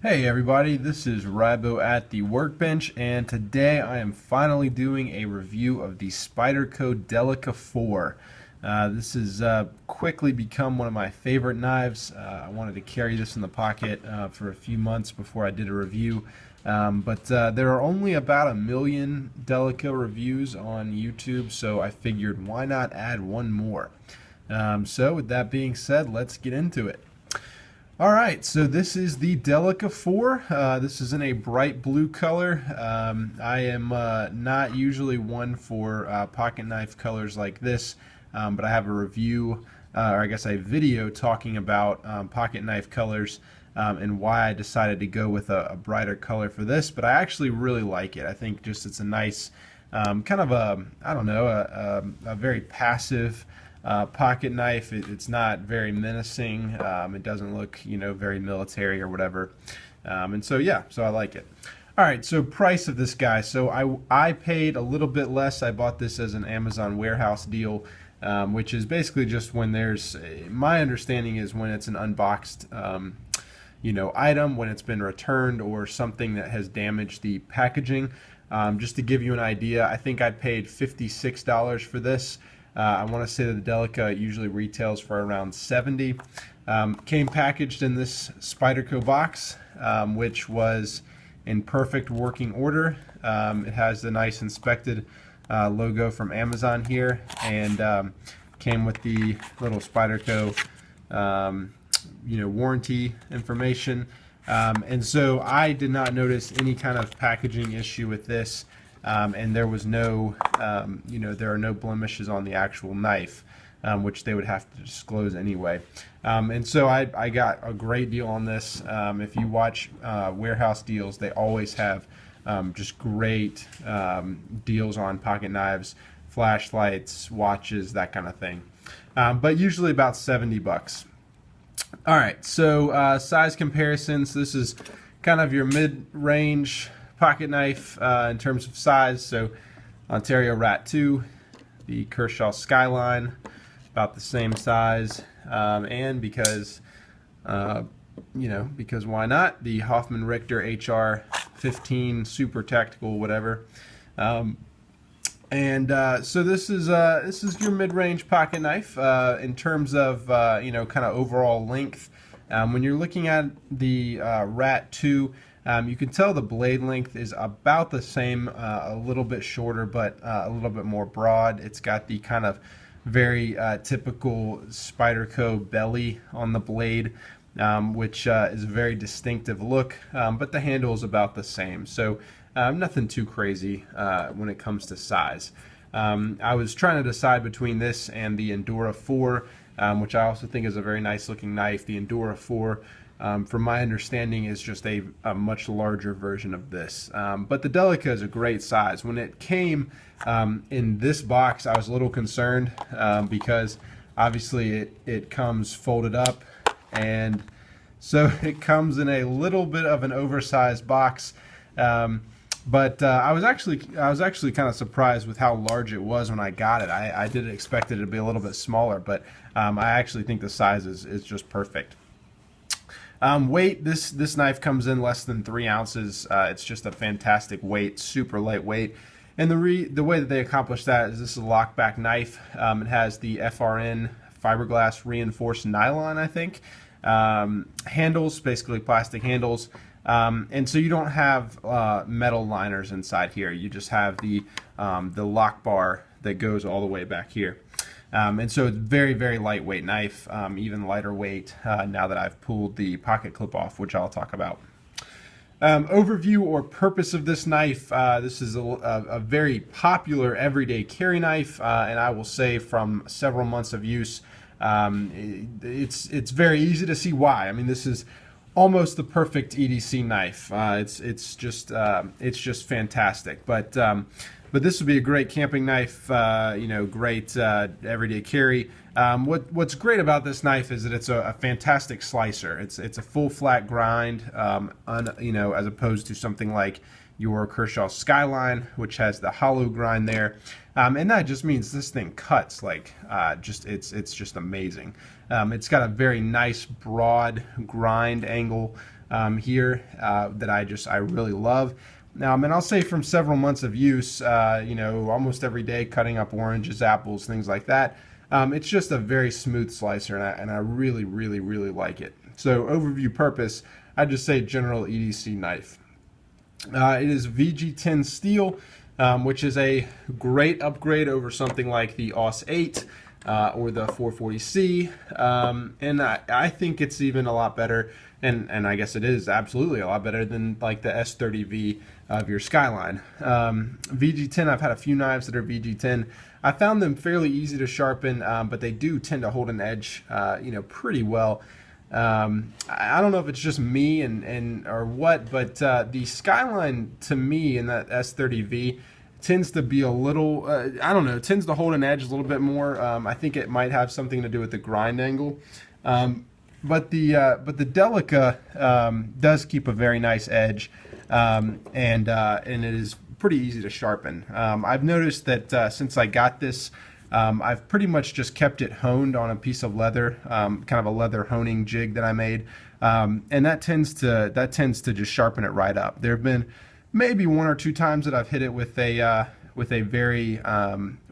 Hey everybody, this is Rabo at the Workbench, and today I am finally doing a review of the Spyderco Delica 4. This has quickly become one of my favorite knives. I wanted to carry this in the pocket for a few months before I did a review, but there are only about 1 million Delica reviews on YouTube, so I figured why not add one more. So with that being said, let's get into it. Alright, so this is the Delica 4. This is in a bright blue color. I am not usually one for pocket knife colors like this, but I have a review, or I guess a video talking about pocket knife colors and why I decided to go with a brighter color for this, but I actually really like it. I think just it's a nice, kind of a, I don't know, a very passive pocket knife. It's not very menacing. It doesn't look, very military or whatever. And so yeah, so I like it. All right, so price of this guy. So I paid a little bit less. I bought this as an Amazon warehouse deal, which is basically just when there's, my understanding is when it's an unboxed, item, when it's been returned or something that has damaged the packaging. Just to give you an idea, I think I paid $56 for this. I want to say that the Delica usually retails for around $70. Came packaged in this Spyderco box, which was in perfect working order. It has the nice inspected logo from Amazon here, and came with the little Spyderco, warranty information. And so I did not notice any kind of packaging issue with this. And there was no, there are no blemishes on the actual knife, which they would have to disclose anyway. And so I got a great deal on this. If you watch warehouse deals, they always have just great deals on pocket knives, flashlights, watches, that kind of thing. But usually about $70. All right, so size comparisons. This is kind of your mid-range pocket knife in terms of size. So Ontario Rat 2, the Kershaw Skyline, about the same size, and because because why not, the Hoffman Richter HR 15 Super Tactical whatever. So this is your mid-range pocket knife in terms of kind of overall length. When you're looking at the Rat 2, you can tell the blade length is about the same, a little bit shorter, but a little bit more broad. It's got the kind of very typical Spyderco belly on the blade, which is a very distinctive look, but the handle is about the same. So nothing too crazy when it comes to size. I was trying to decide between this and the Endura 4, which I also think is a very nice looking knife. The Endura 4, from my understanding, is just a much larger version of this. But the Delica is a great size. When it came in this box, I was a little concerned because obviously it comes folded up, and so it comes in a little bit of an oversized box. But I was actually kind of surprised with how large it was when I got it. I did expect it to be a little bit smaller, but I actually think the size is just perfect. Weight, this knife comes in less than 3 ounces. It's just a fantastic weight, super lightweight. And the way that they accomplish that is this is a lockback knife. It has the FRN fiberglass reinforced nylon, I think. Handles, basically plastic handles. And so you don't have metal liners inside here. You just have the lock bar that goes all the way back here. And so it's very, very lightweight knife, even lighter weight now that I've pulled the pocket clip off, which I'll talk about. Overview or purpose of this knife. This is a very popular everyday carry knife, and I will say from several months of use, it's very easy to see why. I mean, this is almost the perfect EDC knife. It's just fantastic. But this would be a great camping knife. Great everyday carry. What's great about this knife is that it's a fantastic slicer. It's a full flat grind, as opposed to something like your Kershaw Skyline, which has the hollow grind there. And that just means this thing cuts like it's just amazing. It's got a very nice broad grind angle, here that I really love. Now, I mean, I'll say from several months of use, you know, almost every day cutting up oranges, apples, things like that. It's just a very smooth slicer, and I really, really, really like it. So overview purpose, I'd just say general EDC knife. It is VG10 steel, which is a great upgrade over something like the AUS 8 or the 440C, and I think it's even a lot better, and I guess it is absolutely a lot better than like the S30V of your Skyline. VG10, I've had a few knives that are VG10. I found them fairly easy to sharpen, but they do tend to hold an edge, you know, pretty well. I don't know if it's just me and or what, but the Skyline to me in that S30V tends to be a little, I don't know, tends to hold an edge a little bit more. I think it might have something to do with the grind angle. But the Delica does keep a very nice edge, and it is pretty easy to sharpen. I've noticed that since I got this, I've pretty much just kept it honed on a piece of leather, kind of a leather honing jig that I made, and that tends to just sharpen it right up. There have been maybe one or two times that I've hit it with a very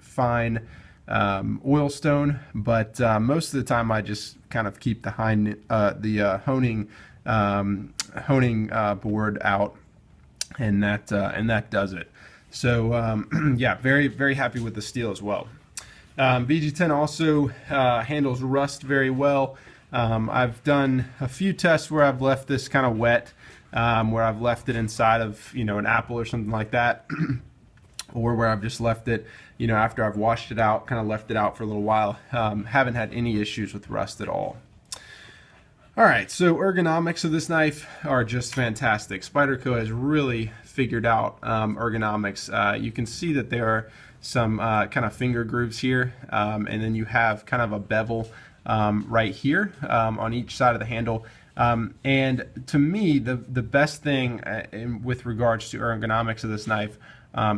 fine oil stone, but most of the time I just kind of keep the honing board out, and that does it. So yeah, very, very happy with the steel as well. VG10 also handles rust very well. I've done a few tests where I've left this kind of wet, where I've left it inside of, you know, an apple or something like that, or where I've just left it, you know, after I've washed it out, kind of left it out for a little while. Haven't had any issues with rust at all. All right, so ergonomics of this knife are just fantastic. Spyderco has really figured out ergonomics. You can see that there are some kind of finger grooves here, and then you have kind of a bevel right here on each side of the handle. And to me, the best thing with regards to ergonomics of this knife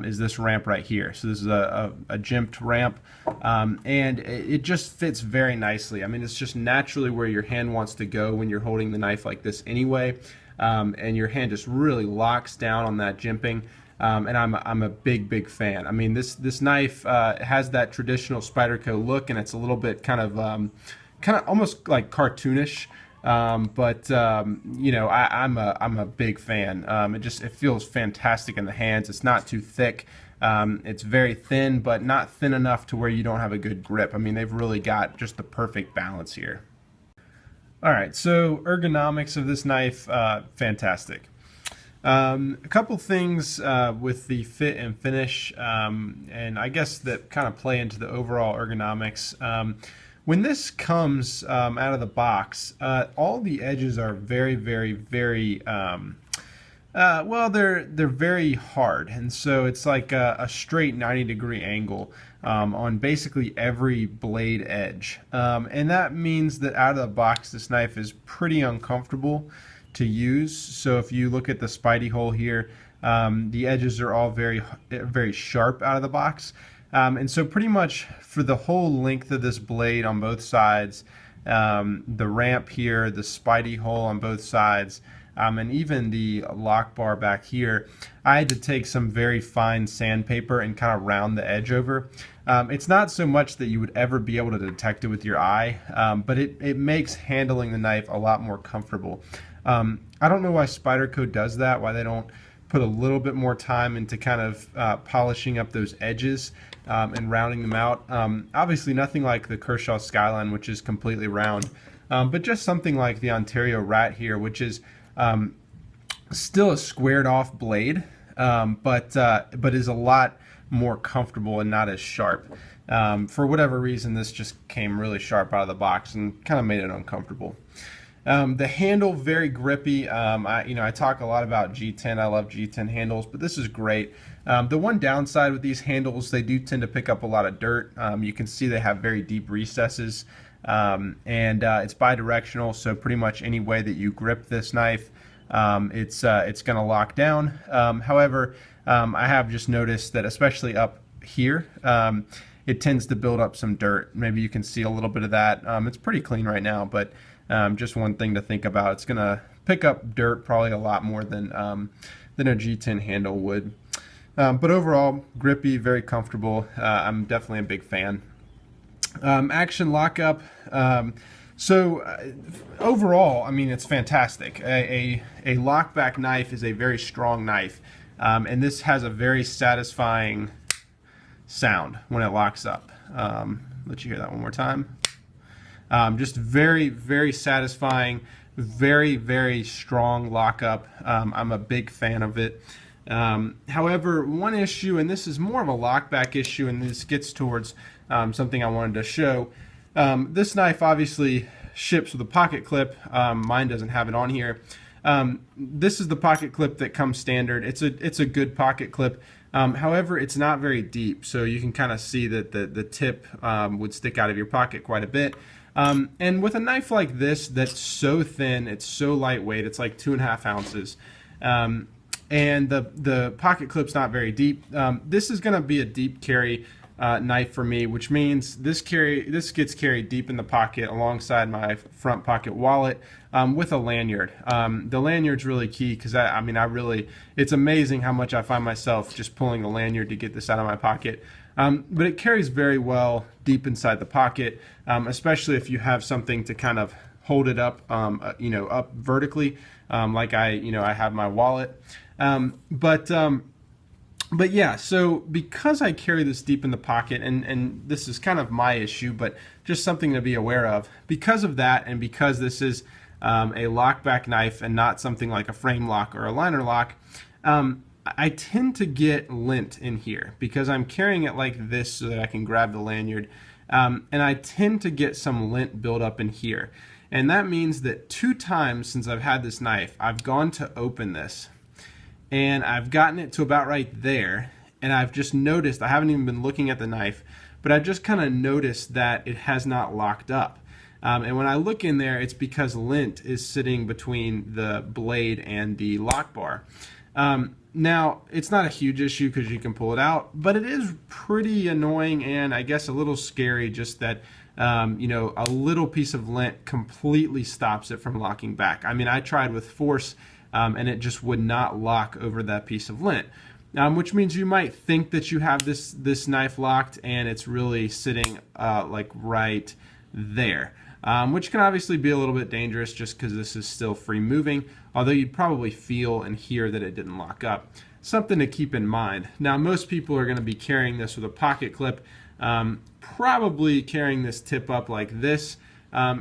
is this ramp right here. So this is a jimped ramp, and it just fits very nicely. I mean, it's just naturally where your hand wants to go when you're holding the knife like this anyway, and your hand just really locks down on that jimping. And I'm a big fan. I mean, this knife has that traditional Spyderco look, and it's a little bit kind of almost like cartoonish. But you know, I'm a big fan. It feels fantastic in the hands. It's not too thick. It's very thin, but not thin enough to where you don't have a good grip. I mean, they've really got just the perfect balance here. All right, so ergonomics of this knife, fantastic. A couple things with the fit and finish, and I guess that kind of play into the overall ergonomics. When this comes out of the box, all the edges are very, well, they're very hard, and so it's like a straight 90-degree angle on basically every blade edge, and that means that out of the box this knife is pretty uncomfortable to use. So if you look at the Spidey hole here, the edges are all very sharp out of the box. And so pretty much for the whole length of this blade on both sides, the ramp here, the Spidey hole on both sides, and even the lock bar back here, I had to take some very fine sandpaper and kind of round the edge over. It's not so much that you would ever be able to detect it with your eye, but it makes handling the knife a lot more comfortable. I don't know why Spyderco does that, why they don't put a little bit more time into kind of polishing up those edges and rounding them out. Obviously nothing like the Kershaw Skyline, which is completely round, but just something like the Ontario Rat here, which is still a squared off blade, but is a lot more comfortable and not as sharp. For whatever reason, this just came really sharp out of the box and kind of made it uncomfortable. The handle, very grippy. I talk a lot about G10. I love G10 handles, but this is great. The one downside with these handles, they do tend to pick up a lot of dirt. You can see they have very deep recesses, and it's bidirectional, so pretty much any way that you grip this knife, it's going to lock down. However, I have just noticed that especially up here, it tends to build up some dirt. Maybe you can see a little bit of that. It's pretty clean right now, but just one thing to think about. It's going to pick up dirt probably a lot more than a G10 handle would. But overall, grippy, very comfortable. I'm definitely a big fan. Action lockup. Overall, I mean, it's fantastic. A lockback knife is a very strong knife, and this has a very satisfying sound when it locks up. Let you hear that one more time. Just very, very satisfying, very, very strong lockup. I'm a big fan of it. However, one issue, and this is more of a lockback issue, and this gets towards something I wanted to show. This knife obviously ships with a pocket clip. Mine doesn't have it on here. This is the pocket clip that comes standard. It's a good pocket clip. However, it's not very deep, so you can kind of see that the tip would stick out of your pocket quite a bit. And with a knife like this that's so thin, it's so lightweight, it's like 2.5 ounces, and the pocket clip's not very deep. This is going to be a deep carry knife for me, which means this gets carried deep in the pocket alongside my front pocket wallet with a lanyard. The lanyard's really key because it's amazing how much I find myself just pulling the lanyard to get this out of my pocket. But it carries very well deep inside the pocket, especially if you have something to kind of hold it up, up vertically, like I have my wallet. But yeah, so because I carry this deep in the pocket, and this is kind of my issue, but just something to be aware of, because of that, and because this is a lockback knife and not something like a frame lock or a liner lock, I tend to get lint in here because I'm carrying it like this so that I can grab the lanyard, and I tend to get some lint build up in here. And that means that 2 times since I've had this knife, I've gone to open this, and I've gotten it to about right there, and I've just noticed, I haven't even been looking at the knife, but I've just kind of noticed that it has not locked up. And when I look in there, it's because lint is sitting between the blade and the lock bar. Now, it's not a huge issue because you can pull it out, but it is pretty annoying and I guess a little scary just that a little piece of lint completely stops it from locking back. I mean, I tried with force, and it just would not lock over that piece of lint, which means you might think that you have this knife locked and it's really sitting like right there, which can obviously be a little bit dangerous just because this is still free moving, although you'd probably feel and hear that it didn't lock up. Something to keep in mind. Now, most people are going to be carrying this with a pocket clip, probably carrying this tip up like this,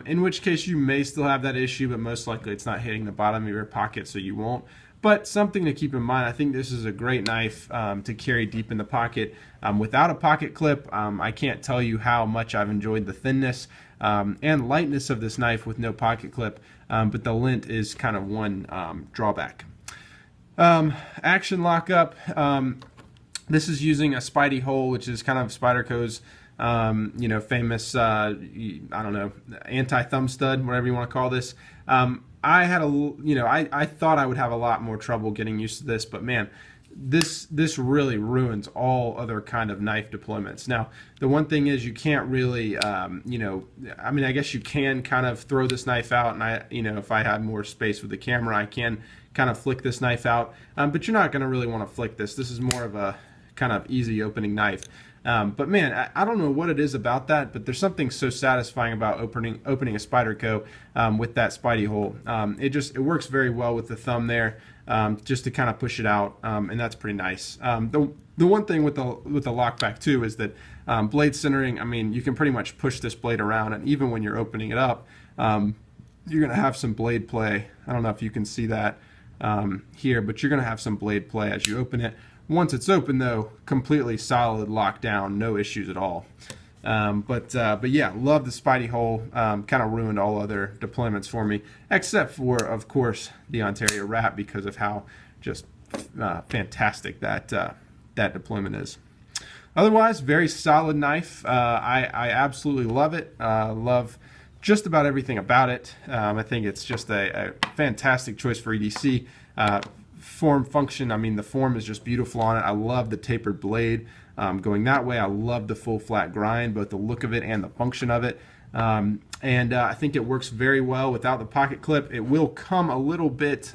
in which case you may still have that issue, but most likely it's not hitting the bottom of your pocket, so you won't. But something to keep in mind, I think this is a great knife to carry deep in the pocket without a pocket clip. I can't tell you how much I've enjoyed the thinness and lightness of this knife with no pocket clip, but the lint is kind of one drawback. Action lockup. This is using a Spidey hole, which is kind of Spyderco's famous, I don't know, anti-thumb stud, whatever you want to call this. I had I thought I would have a lot more trouble getting used to this, but man, this really ruins all other kind of knife deployments. Now, the one thing is you can't really, I guess you can kind of throw this knife out, and if I had more space with the camera, I can kind of flick this knife out, but you're not going to really want to flick this. This is more of a kind of easy opening knife. But man, I don't know what it is about that, but there's something so satisfying about opening a Spyderco with that Spidey hole. It works very well with the thumb there, just to kind of push it out, and that's pretty nice. The one thing with the lockback too is that blade centering. I mean, you can pretty much push this blade around, and even when you're opening it up, you're gonna have some blade play. I don't know if you can see that here, but you're gonna have some blade play as you open it. Once it's open, though, completely solid lockdown, no issues at all. But yeah, love the Spidey hole. Kind of ruined all other deployments for me, except for, of course, the Ontario wrap because of how just fantastic that deployment is. Otherwise, very solid knife. I absolutely love it. Love just about everything about it. I think it's just a fantastic choice for EDC. Form function, I mean, the form is just beautiful on it. I love the tapered blade going that way. I love the full flat grind, both the look of it and the function of it. And I think it works very well without the pocket clip. It will come a little bit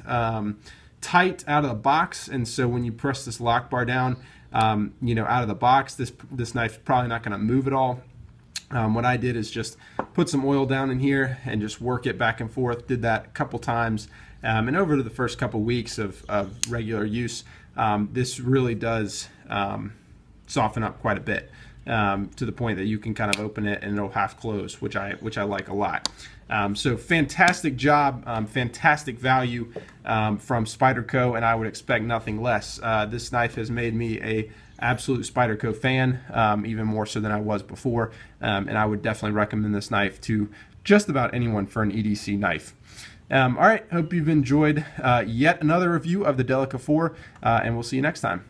tight out of the box, and so when you press this lock bar down, you know, out of the box, this knife is probably not going to move at all. What I did is just put some oil down in here and just work it back and forth. Did that a couple times, and over the first couple weeks of regular use, this really does soften up quite a bit, to the point that you can kind of open it and it'll half close, which I like a lot. So fantastic job, fantastic value from Spyderco, and I would expect nothing less. This knife has made me a absolute Spyderco fan, even more so than I was before, and I would definitely recommend this knife to just about anyone for an EDC knife. All right, hope you've enjoyed yet another review of the Delica 4, and we'll see you next time.